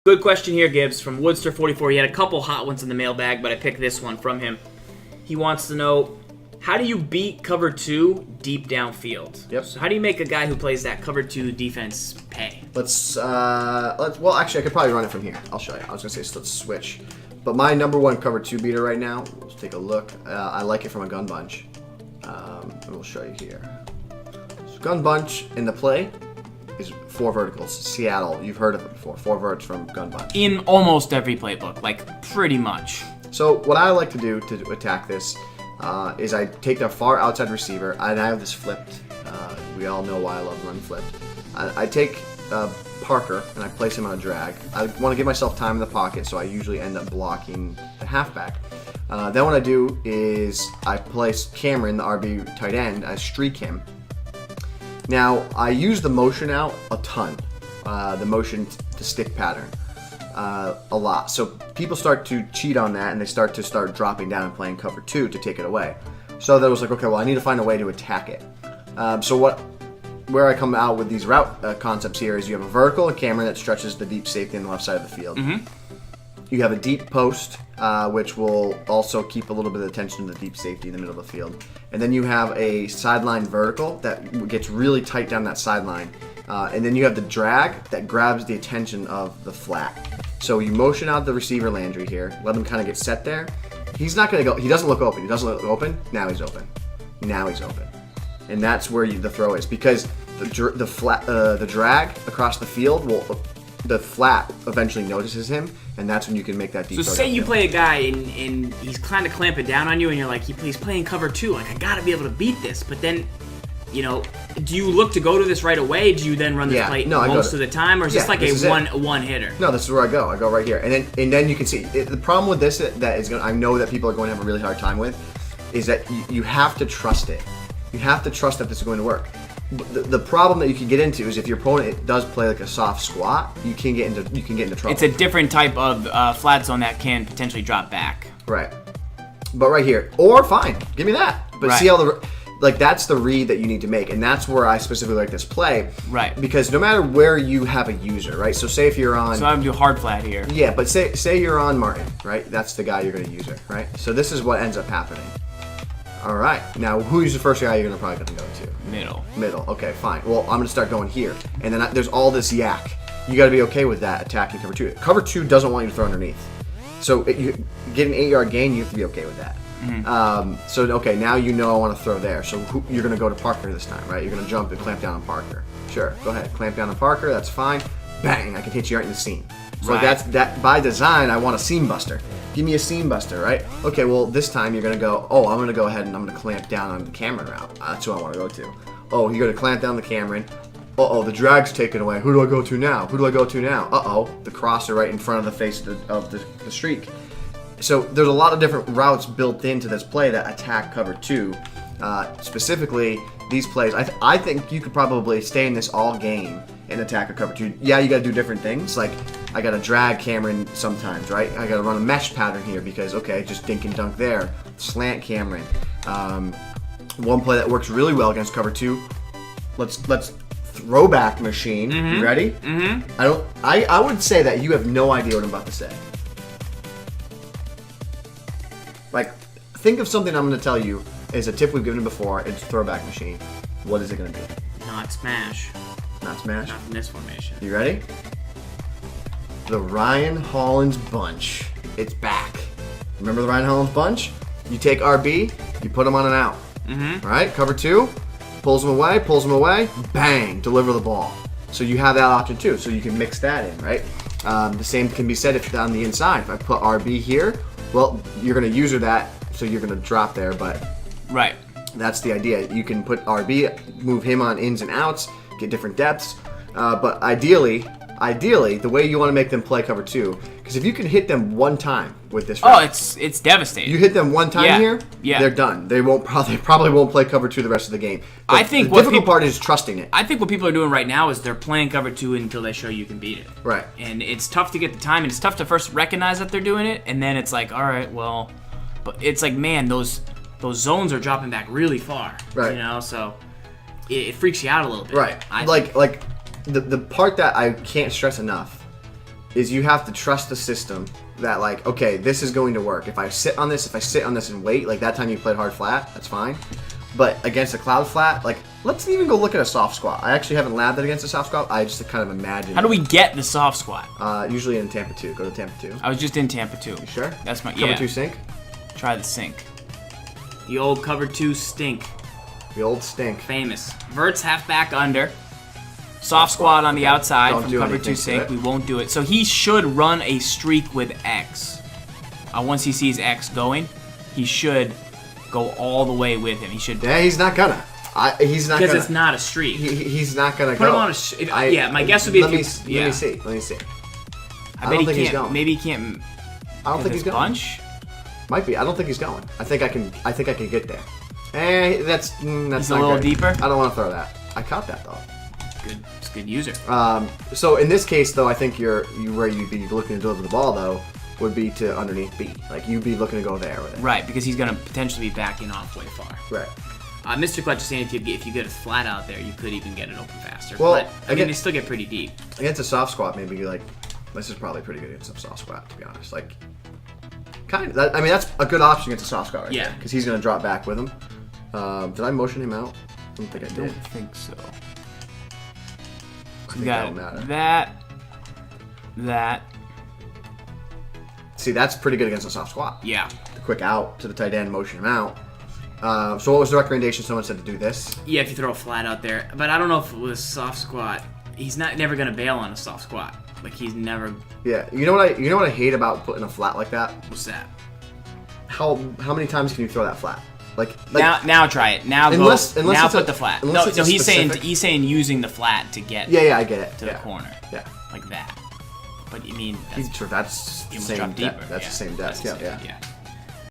Good question here, Gibbs, from Woodster44. He had a couple hot ones in the mailbag, but I picked this one from him. He wants to know, how do you beat cover 2 deep downfield? Yep. So how do you make a guy who plays that cover 2 defense pay? Well, actually, I could probably run it from here. I'll show you. I was going to say, let's switch. But my number 1 cover 2 beater right now, let's take a look. I like it from a gun bunch. And we'll show you here. So gun bunch in the play is 4 verticals. Seattle, you've heard of it before. 4 verts from gun bunch. In almost every playbook, like pretty much. So what I like to do to attack this is I take the far outside receiver, and I have this flipped. We all know why I love run flipped. I take Parker and I place him on a drag. I want to give myself time in the pocket, so I usually end up blocking the halfback. Then what I do is I place Cameron, the RB tight end, I streak him. Now, I use the motion out a ton, the motion to stick pattern, a lot. So people start to cheat on that, and they start dropping down and playing cover 2 to take it away. So that was like, okay, well, I need to find a way to attack it. Where I come out with these route concepts here is you have a vertical, a Cameron that stretches the deep safety on the left side of the field. Mm-hmm. You have a deep post, which will also keep a little bit of attention to the deep safety in the middle of the field. And then you have a sideline vertical that gets really tight down that sideline. And then you have the drag that grabs the attention of the flat. So you motion out the receiver Landry here, let him kind of get set there. He's not going to go, he doesn't look open. He doesn't look open. Now he's open. Now he's open. And that's where the throw is, because the drag across the field the flat eventually notices him, and that's when you can make that deep. So say you play a guy and he's kind of clamping down on you, and you're like, he's playing cover 2. Like, I gotta be able to beat this. But then, do you look to go to this right away? Do you then run this play most of the time, or is this like a one hitter? No, this is where I go. I go right here, and then you can see the problem with this I know that people are going to have a really hard time with, is that you have to trust it. You have to trust that this is going to work. The problem that you can get into is if your opponent does play like a soft squat, you can get into trouble. It's a different type of flat zone that can potentially drop back. Right. But right here, or fine, give me that. But see how that's the read that you need to make, and that's where I specifically like this play. Right. Because no matter where you have a user, right? So say if you're on. So I'm gonna do hard flat here. Yeah, but say you're on Martin, right? That's the guy you're gonna use it, right? So this is what ends up happening. All right. Now, who's the first guy you're probably going to go to? Middle. Okay, fine. Well, I'm going to start going here. And then there's all this yak. You got to be okay with that attacking cover 2. Cover 2 doesn't want you to throw underneath. So you get an 8-yard gain, you have to be okay with that. Mm-hmm. Okay, now I want to throw there. So you're going to go to Parker this time, right? You're going to jump and clamp down on Parker. Sure, go ahead. Clamp down on Parker. That's fine. Bang, I can hit you right in the seam. So that's by design, I want a seam buster. Give me a seam buster, right? Okay, well, this time you're going to go, I'm going to go ahead and I'm going to clamp down on the Cameron route. That's who I want to go to. Oh, you're going to clamp down the Cameron. The drag's taken away. Who do I go to now? The crosser right in front of the face of the streak. So there's a lot of different routes built into this play that attack cover 2. Specifically, these plays, I think you could probably stay in this all game and attack a cover 2. Yeah, you got to do different things. Like, I got to drag Cameron sometimes, right? I got to run a mesh pattern here because, just dink and dunk there. Slant Cameron. One play that works really well against cover 2. Let's throwback machine. Mm-hmm. You ready? Mm-hmm. I would say that you have no idea what I'm about to say. Like, think of something I'm going to tell you is a tip we've given before. It's throwback machine. What is it going to be? Not smash. Not smash? Not in this formation. You ready? The Ryan Hollins bunch. It's back. Remember the Ryan Hollins bunch? You take RB, you put him on an out. Mm-hmm. All right, cover 2, pulls him away, bang, deliver the ball. So you have that option too, so you can mix that in, right? The same can be said if you're on the inside. If I put RB here, well, you're going to user that, so you're going to drop there, but that's the idea. You can put RB, move him on ins and outs, get different depths, but ideally, the way you want to make them play cover 2, because if you can hit them one time with this route, it's devastating. You hit them one time here, they're done. They probably won't play cover 2 the rest of the game. I think the difficult part is trusting it. I think what people are doing right now is they're playing cover 2 until they show you can beat it. Right. And it's tough to get the time, and it's tough to first recognize that they're doing it, and then it's like, all right, well, but it's like, man, those zones are dropping back really far. Right. So it freaks you out a little bit. Right. The part that I can't stress enough is you have to trust the system that, like, okay, this is going to work. If I sit on this, and wait, like that time you played hard flat, that's fine. But against a cloud flat, like, let's even go look at a soft squat. I actually haven't labbed it against a soft squat. I just kind of imagine. How do we get the soft squat? Usually in Tampa 2. Go to Tampa 2. I was just in Tampa 2. You sure? That's my Cover 2 sink? Try the sink. The old cover 2 stink. The old stink. Famous. Verts halfback under. Soft squat on the outside from cover 2 sink. We won't do it. So he should run a streak with X. Once he sees X going, he should go all the way with him. He should. Yeah, he's not gonna. He's not because gonna. it's not a streak. He's not gonna Put go. Him on a. Yeah, my guess would be. Let me see. I bet he can't. Maybe he can't. I don't think he's going. Bunch? Might be. I don't think he's going. I think I can get there. That's he's not a little great. deeper. I don't want to throw that. I caught that though. Good. It's a good user. So in this case though, I think where you'd be looking to deliver the ball though would be to underneath B. Like you'd be looking to go there with it. Right, because he's gonna potentially be backing off way far. Right. Mr. Clutch is saying if you get a flat out there, you could even get it open faster. Well, but I mean, they still get pretty deep. Against a soft squat, maybe like this is probably pretty good against a soft squat, to be honest. Like, kind of. I mean, that's a good option against a soft squat, right? Yeah. Because he's gonna drop back with him. Did I motion him out? I don't think I did. I don't think so. We got that. See, that's pretty good against a soft squat. Yeah. The quick out to the tight end, motion him out. So what was the recommendation? Someone said to do this? Yeah, if you throw a flat out there. But I don't know if with a soft squat, he's never going to bail on a soft squat. Like, he's never... Yeah. You know what I hate about putting a flat like that? What's that? How many times can you throw that flat? Like now try it. Now unless put the flat. No, he's saying using the flat to get I get it. To the corner. Yeah. Like that. But you mean that's the same depth. That's the same depth. Yeah.